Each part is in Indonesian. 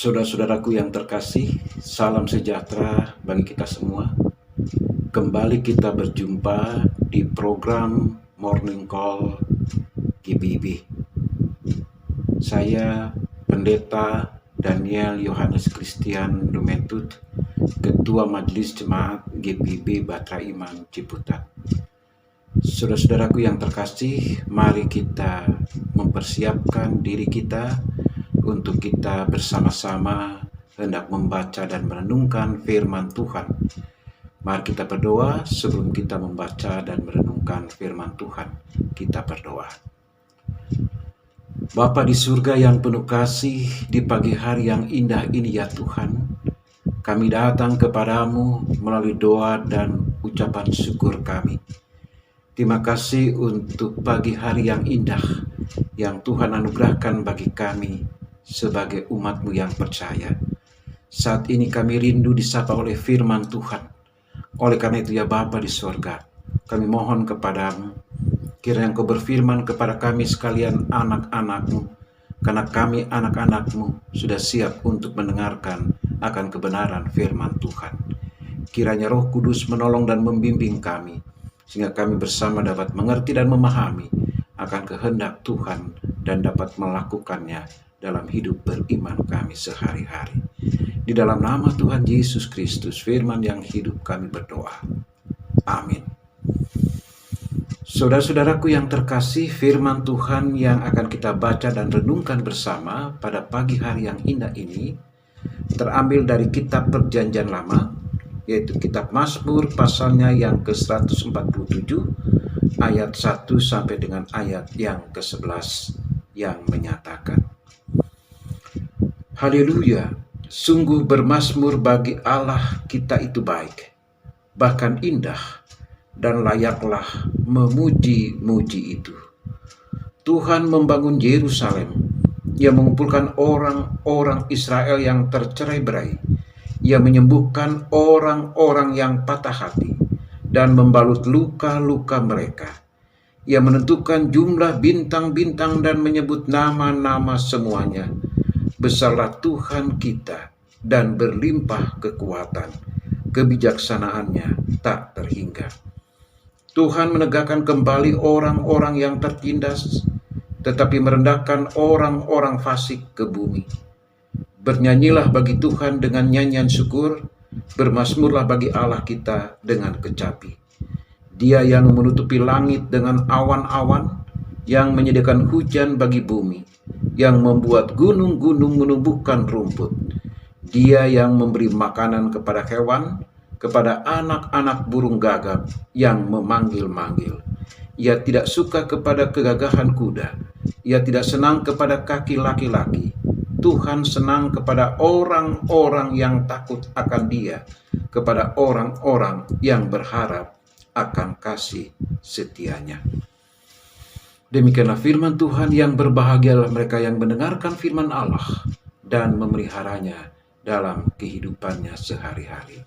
Saudara-saudaraku yang terkasih, salam sejahtera bagi kita semua. Kembali kita berjumpa di program Morning Call GBIB. Saya Pendeta Daniel Yohanes Christian Dumetut, Ketua Majelis Jemaat GBIB Batra Iman Ciputat. Saudara-saudaraku yang terkasih, mari kita mempersiapkan diri kita untuk kita bersama-sama hendak membaca dan merenungkan firman Tuhan. Mari kita berdoa sebelum kita membaca dan merenungkan firman Tuhan. Kita berdoa. Bapa di surga yang penuh kasih, di pagi hari yang indah ini ya Tuhan, kami datang kepadamu melalui doa dan ucapan syukur kami. Terima kasih untuk pagi hari yang indah yang Tuhan anugerahkan bagi kami sebagai umat-Mu yang percaya. Saat ini kami rindu disapa oleh firman Tuhan. Oleh karena itu ya Bapa di surga, kami mohon kepadamu, kiranya Engkau berfirman kepada kami sekalian anak-anak-Mu, karena kami anak-anak-Mu sudah siap untuk mendengarkan akan kebenaran firman Tuhan. Kiranya Roh Kudus menolong dan membimbing kami, sehingga kami bersama dapat mengerti dan memahami akan kehendak Tuhan dan dapat melakukannya dalam hidup beriman kami sehari-hari. Di dalam nama Tuhan Yesus Kristus, firman yang hidup, kami berdoa. Amin. Saudara-saudaraku yang terkasih, firman Tuhan yang akan kita baca dan renungkan bersama pada pagi hari yang indah ini terambil dari kitab Perjanjian Lama, yaitu kitab Mazmur pasalnya yang ke-147 ayat 1 sampai dengan ayat yang ke-11 yang menyatakan, Haleluya, sungguh bermazmur bagi Allah kita itu baik, bahkan indah, dan layaklah memuji-muji itu. Tuhan membangun Yerusalem, Ia mengumpulkan orang-orang Israel yang tercerai-berai, Ia menyembuhkan orang-orang yang patah hati, dan membalut luka-luka mereka. Ia menentukan jumlah bintang-bintang dan menyebut nama-nama semuanya. Besarlah Tuhan kita dan berlimpah kekuatan, kebijaksanaannya tak terhingga. Tuhan menegakkan kembali orang-orang yang tertindas, tetapi merendahkan orang-orang fasik ke bumi. Bernyanyilah bagi Tuhan dengan nyanyian syukur, bermazmurlah bagi Allah kita dengan kecapi. Dia yang menutupi langit dengan awan-awan, yang menyediakan hujan bagi bumi, yang membuat gunung-gunung menumbuhkan rumput. Dia yang memberi makanan kepada hewan, kepada anak-anak burung gagak yang memanggil-manggil. Ia tidak suka kepada kegagahan kuda, Ia tidak senang kepada kaki laki-laki. Tuhan senang kepada orang-orang yang takut akan Dia, kepada orang-orang yang berharap akan kasih setianya. Demikianlah firman Tuhan. Yang berbahagialah mereka yang mendengarkan firman Allah dan memeliharanya dalam kehidupannya sehari-hari.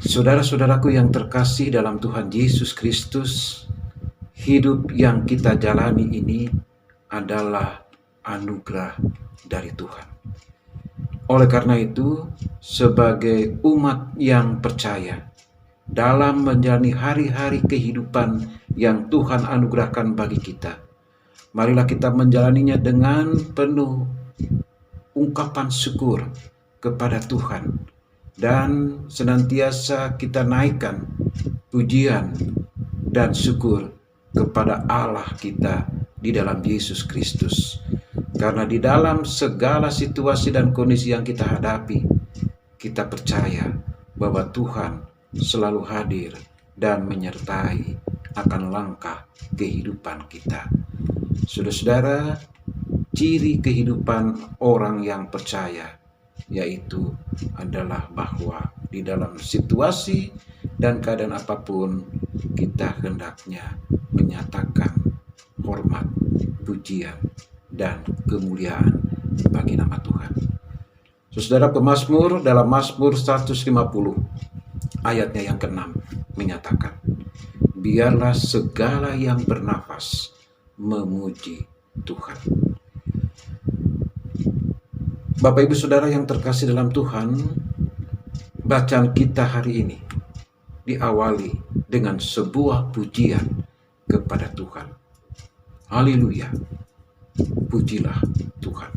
Saudara-saudaraku yang terkasih dalam Tuhan Yesus Kristus, hidup yang kita jalani ini adalah anugerah dari Tuhan. Oleh karena itu, sebagai umat yang percaya, dalam menjalani hari-hari kehidupan yang Tuhan anugerahkan bagi kita, marilah kita menjalaninya dengan penuh ungkapan syukur kepada Tuhan, dan senantiasa kita naikkan pujian dan syukur kepada Allah kita di dalam Yesus Kristus. Karena di dalam segala situasi dan kondisi yang kita hadapi, kita percaya bahwa Tuhan selalu hadir dan menyertai akan langkah kehidupan kita. Saudara-saudara, ciri kehidupan orang yang percaya yaitu adalah bahwa di dalam situasi dan keadaan apapun, kita hendaknya menyatakan hormat, pujian, dan kemuliaan bagi nama Tuhan. Saudara, pemazmur dalam Mazmur 150 ayatnya yang ke-6 menyatakan, biarlah segala yang bernafas memuji Tuhan. Bapak Ibu Saudara yang terkasih dalam Tuhan, bacaan kita hari ini diawali dengan sebuah pujian kepada Tuhan. Haleluya, pujilah Tuhan.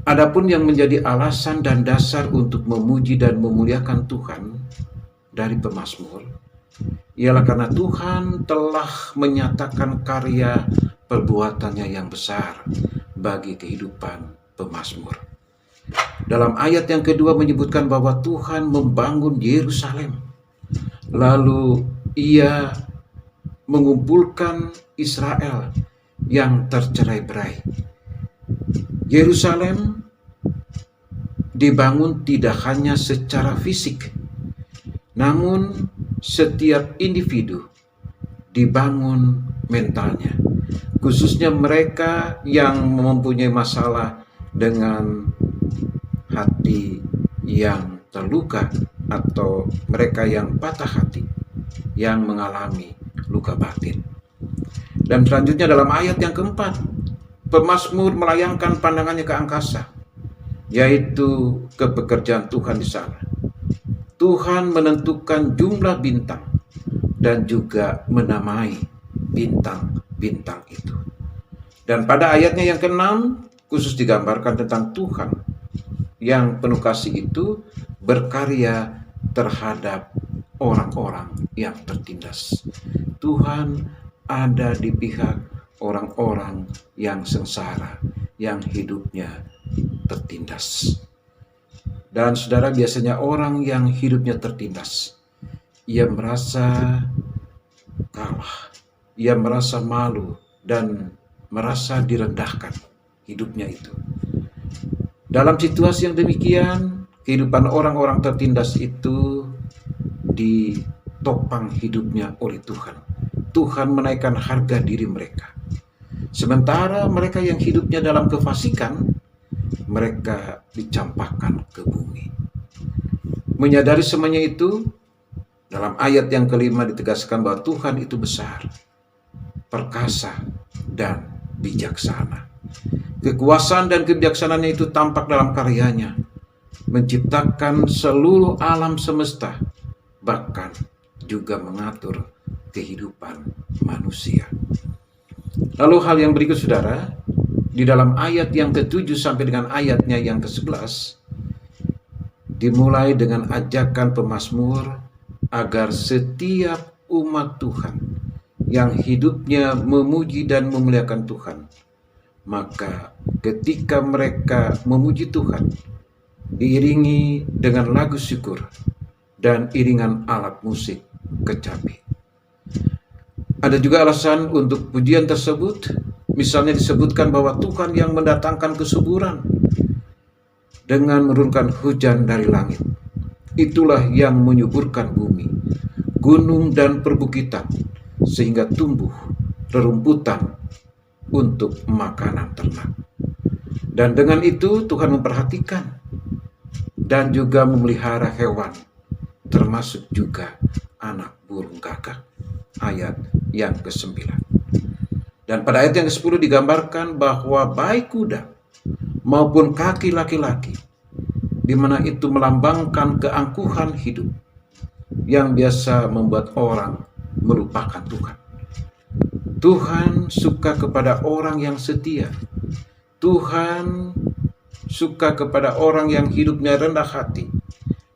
Adapun yang menjadi alasan dan dasar untuk memuji dan memuliakan Tuhan dari pemazmur, ialah karena Tuhan telah menyatakan karya perbuatannya yang besar bagi kehidupan pemazmur. Dalam ayat yang kedua menyebutkan bahwa Tuhan membangun Yerusalem, lalu Ia mengumpulkan Israel yang tercerai-berai. Yerusalem dibangun tidak hanya secara fisik, namun setiap individu dibangun mentalnya, khususnya mereka yang mempunyai masalah dengan hati yang terluka atau mereka yang patah hati, yang mengalami luka batin. Dan selanjutnya dalam ayat yang keempat, pemazmur melayangkan pandangannya ke angkasa, yaitu ke pekerjaan Tuhan di sana. Tuhan menentukan jumlah bintang dan juga menamai bintang-bintang itu. Dan pada ayatnya yang ke-6 khusus digambarkan tentang Tuhan yang penuh kasih itu berkarya terhadap orang-orang yang tertindas. Tuhan ada di pihak orang-orang yang sengsara, yang hidupnya tertindas. Dan saudara, biasanya orang yang hidupnya tertindas, ia merasa kalah, ia merasa malu dan merasa direndahkan hidupnya itu. Dalam situasi yang demikian, kehidupan orang-orang tertindas itu ditopang hidupnya oleh Tuhan. Tuhan menaikkan harga diri mereka. Sementara mereka yang hidupnya dalam kefasikan, mereka dicampakkan ke bumi. Menyadari semuanya itu, dalam ayat yang kelima ditegaskan bahwa Tuhan itu besar, perkasa, dan bijaksana. Kekuasaan dan kebijaksanaannya itu tampak dalam karyanya, menciptakan seluruh alam semesta, bahkan juga mengatur kehidupan manusia. Lalu hal yang berikut saudara, di dalam ayat yang ke-7 sampai dengan ayatnya yang ke-11, dimulai dengan ajakan pemazmur agar setiap umat Tuhan yang hidupnya memuji dan memuliakan Tuhan, maka ketika mereka memuji Tuhan, diiringi dengan lagu syukur dan iringan alat musik kecapi. Ada juga alasan untuk pujian tersebut, misalnya disebutkan bahwa Tuhan yang mendatangkan kesuburan dengan menurunkan hujan dari langit. Itulah yang menyuburkan bumi, gunung dan perbukitan, sehingga tumbuh rerumputan untuk makanan ternak. Dan dengan itu Tuhan memperhatikan dan juga memelihara hewan, termasuk juga anak burung gagak. Ayat yang ke-9. Dan pada ayat yang ke-10 digambarkan bahwa baik kuda maupun kaki laki-laki, di mana itu melambangkan keangkuhan hidup yang biasa membuat orang melupakan Tuhan. Tuhan suka kepada orang yang setia. Tuhan suka kepada orang yang hidupnya rendah hati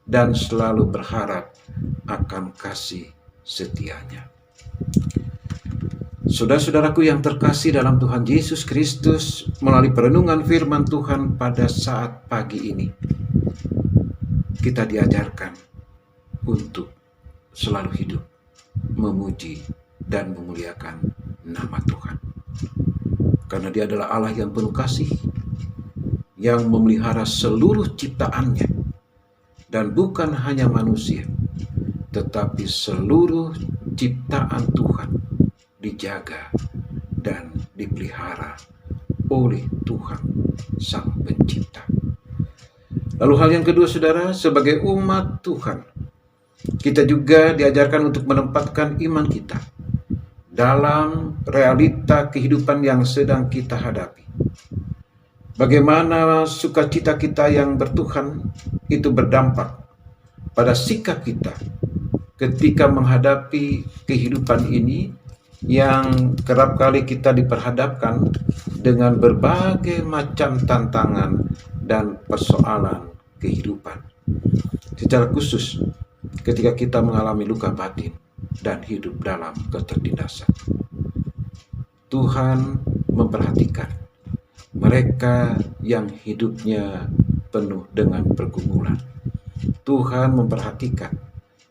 dan selalu berharap akan kasih setianya. Saudara-saudaraku yang terkasih dalam Tuhan Yesus Kristus, melalui perenungan firman Tuhan pada saat pagi ini, kita diajarkan untuk selalu hidup memuji dan memuliakan nama Tuhan. Karena Dia adalah Allah yang penuh kasih, yang memelihara seluruh ciptaannya, dan bukan hanya manusia, tetapi seluruh ciptaan Tuhan dijaga dan dipelihara oleh Tuhan Sang Pencipta. Lalu hal yang kedua saudara, sebagai umat Tuhan, kita juga diajarkan untuk menempatkan iman kita dalam realita kehidupan yang sedang kita hadapi. Bagaimana sukacita kita yang bertuhan itu berdampak pada sikap kita ketika menghadapi kehidupan ini yang kerap kali kita diperhadapkan dengan berbagai macam tantangan dan persoalan kehidupan. Secara khusus ketika kita mengalami luka batin dan hidup dalam ketertindasan. Tuhan memperhatikan mereka yang hidupnya penuh dengan pergumulan. Tuhan memperhatikan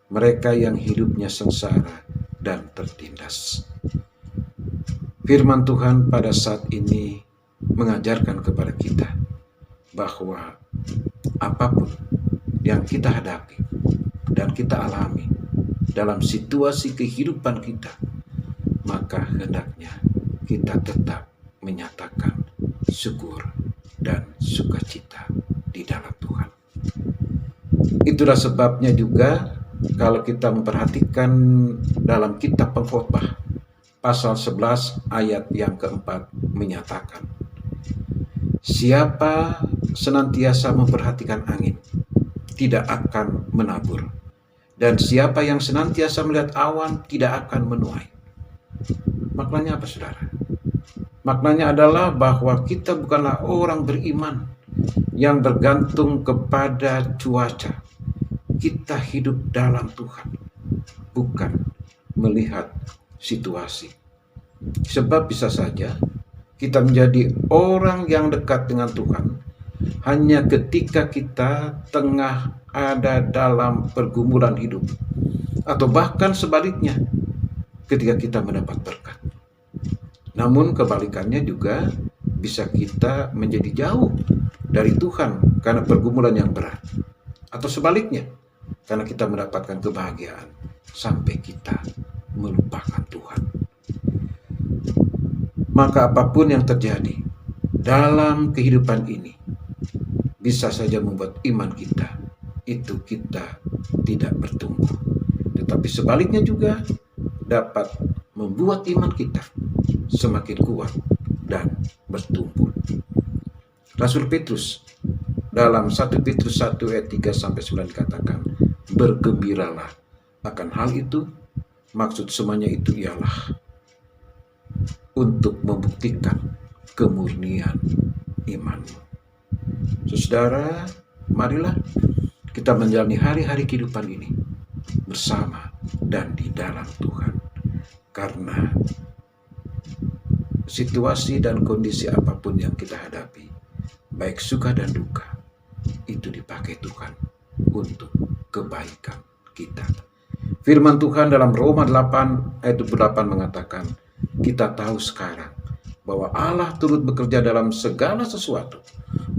mereka yang hidupnya sengsara dan tertindas. Firman Tuhan pada saat ini mengajarkan kepada kita bahwa apapun yang kita hadapi dan kita alami dalam situasi kehidupan kita, maka hendaknya kita tetap menyatakan syukur dan sukacita di dalam Tuhan. Itulah sebabnya juga kalau kita memperhatikan dalam kitab Pengkhotbah pasal 11 ayat yang keempat menyatakan, siapa senantiasa memperhatikan angin tidak akan menabur, dan siapa yang senantiasa melihat awan tidak akan menuai. Maknanya apa, saudara? Maknanya adalah bahwa kita bukanlah orang beriman yang bergantung kepada cuaca. Kita hidup dalam Tuhan, bukan melihat situasi. Sebab bisa saja kita menjadi orang yang dekat dengan Tuhan hanya ketika kita tengah ada dalam pergumulan hidup, atau bahkan sebaliknya ketika kita mendapat berkat. Namun kebalikannya juga bisa kita menjadi jauh dari Tuhan karena pergumulan yang berat, atau sebaliknya karena kita mendapatkan kebahagiaan sampai kita melupakan Tuhan. Maka apapun yang terjadi dalam kehidupan ini bisa saja membuat iman kita tidak bertumbuh, tetapi sebaliknya juga dapat membuat iman kita semakin kuat dan bertumbuh. Rasul Petrus dalam 1 Petrus 1 ayat 3-9 katakan, bergembiralah akan hal itu. Maksud semuanya itu ialah untuk membuktikan kemurnian imanmu. Saudara, marilah kita menjalani hari-hari kehidupan ini bersama dan di dalam Tuhan. Karena situasi dan kondisi apapun yang kita hadapi, baik suka dan duka, itu dipakai Tuhan untuk kebaikan kita. Firman Tuhan dalam Roma 8 ayat 28 mengatakan, kita tahu sekarang bahwa Allah turut bekerja dalam segala sesuatu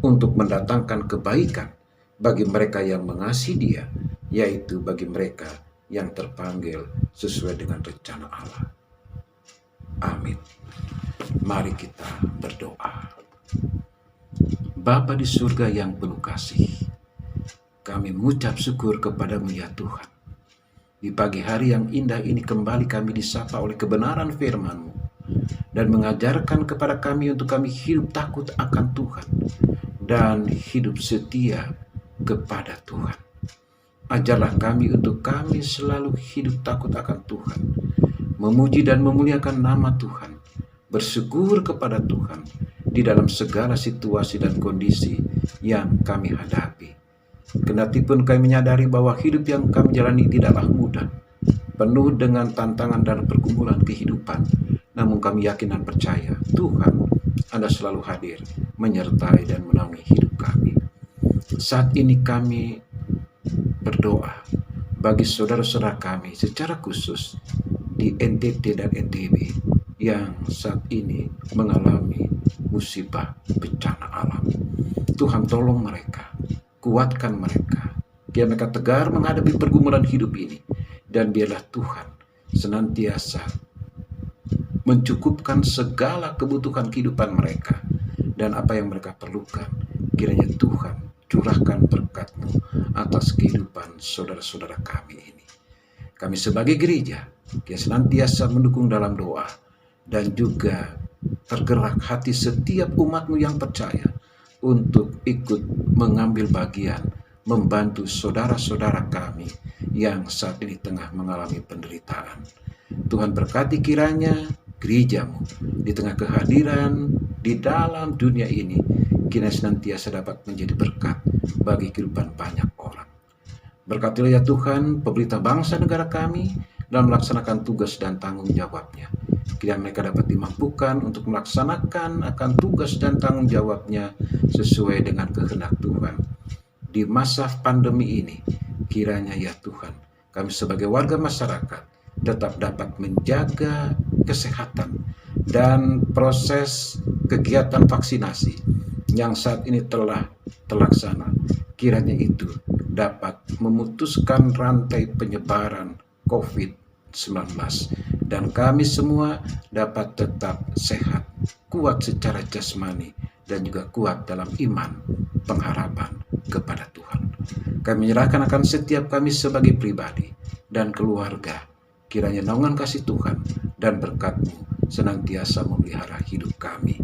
untuk mendatangkan kebaikan bagi mereka yang mengasihi Dia, yaitu bagi mereka yang terpanggil sesuai dengan rencana Allah. Amin. Mari kita berdoa. Bapa di surga yang penuh kasih, kami mengucap syukur kepadamu ya Tuhan. Di pagi hari yang indah ini kembali kami disapa oleh kebenaran firman-Mu dan mengajarkan kepada kami untuk kami hidup takut akan Tuhan dan hidup setia kepada Tuhan. Ajarlah kami untuk kami selalu hidup takut akan Tuhan, memuji dan memuliakan nama Tuhan, bersyukur kepada Tuhan di dalam segala situasi dan kondisi yang kami hadapi. Kendatipun kami menyadari bahwa hidup yang kami jalani tidaklah mudah, penuh dengan tantangan dan pergumulan kehidupan, namun kami yakin dan percaya Tuhan Anda selalu hadir, menyertai dan menaungi hidup kami. Saat ini kami berdoa bagi saudara-saudara kami secara khusus di NTT dan NTB yang saat ini mengalami musibah bencana alam. Tuhan tolong mereka, kuatkan mereka, biar mereka tegar menghadapi pergumulan hidup ini, dan biarlah Tuhan senantiasa mencukupkan segala kebutuhan kehidupan mereka dan apa yang mereka perlukan. Kiranya Tuhan curahkan berkat-Mu atas kehidupan saudara-saudara kami ini. Kami sebagai gereja yang senantiasa mendukung dalam doa dan juga tergerak hati setiap umat-Mu yang percaya untuk ikut mengambil bagian, membantu saudara-saudara kami yang saat ini tengah mengalami penderitaan. Tuhan berkati kiranya gerejamu di tengah kehadiran di dalam dunia ini, kiranya senantiasa dapat menjadi berkat bagi kehidupan banyak orang. Berkatilah ya Tuhan pemerintah bangsa negara kami dalam melaksanakan tugas dan tanggung jawabnya. Kiranya mereka dapat dimampukan untuk melaksanakan akan tugas dan tanggung jawabnya sesuai dengan kehendak Tuhan. Di masa pandemi ini, kiranya ya Tuhan, kami sebagai warga masyarakat tetap dapat menjaga kesehatan dan proses kegiatan vaksinasi yang saat ini telah terlaksana. Kiranya itu dapat memutuskan rantai penyebaran COVID-19 dan kami semua dapat tetap sehat, kuat secara jasmani, dan juga kuat dalam iman pengharapan kepada Tuhan. Kami menyerahkan akan setiap kami sebagai pribadi dan keluarga. Kiranya naungan kasih Tuhan dan berkat-Mu senantiasa memelihara hidup kami.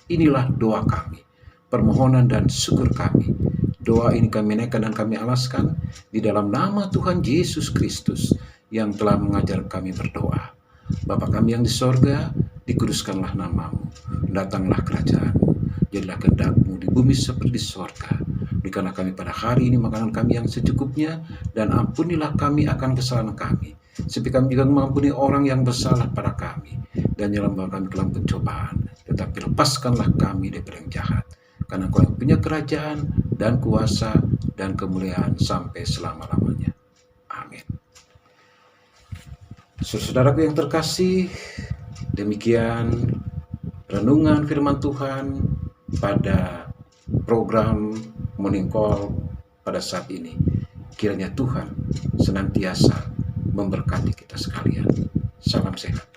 Inilah doa kami, permohonan dan syukur kami. Doa ini kami naikkan dan kami alaskan di dalam nama Tuhan Yesus Kristus yang telah mengajar kami berdoa. Bapa kami yang di sorga, dikuduskanlah nama-Mu, datanglah kerajaan-Mu, jadilah kehendak-Mu di bumi seperti di sorga. Berikanlah kami pada hari ini makanan kami yang secukupnya, dan ampunilah kami akan kesalahan kami, seperti kami juga mengampuni orang yang bersalah pada kami. Dan jangan membawa kami ke dalam pencobaan, tetapi lepaskanlah kami daripada yang jahat. Karena Kau yang punya kerajaan dan kuasa dan kemuliaan sampai selama-lamanya. Amin. Saudaraku yang terkasih, demikian renungan firman Tuhan pada program Morning Call pada saat ini. Kiranya Tuhan senantiasa memberkati kita sekalian. Salam sehat.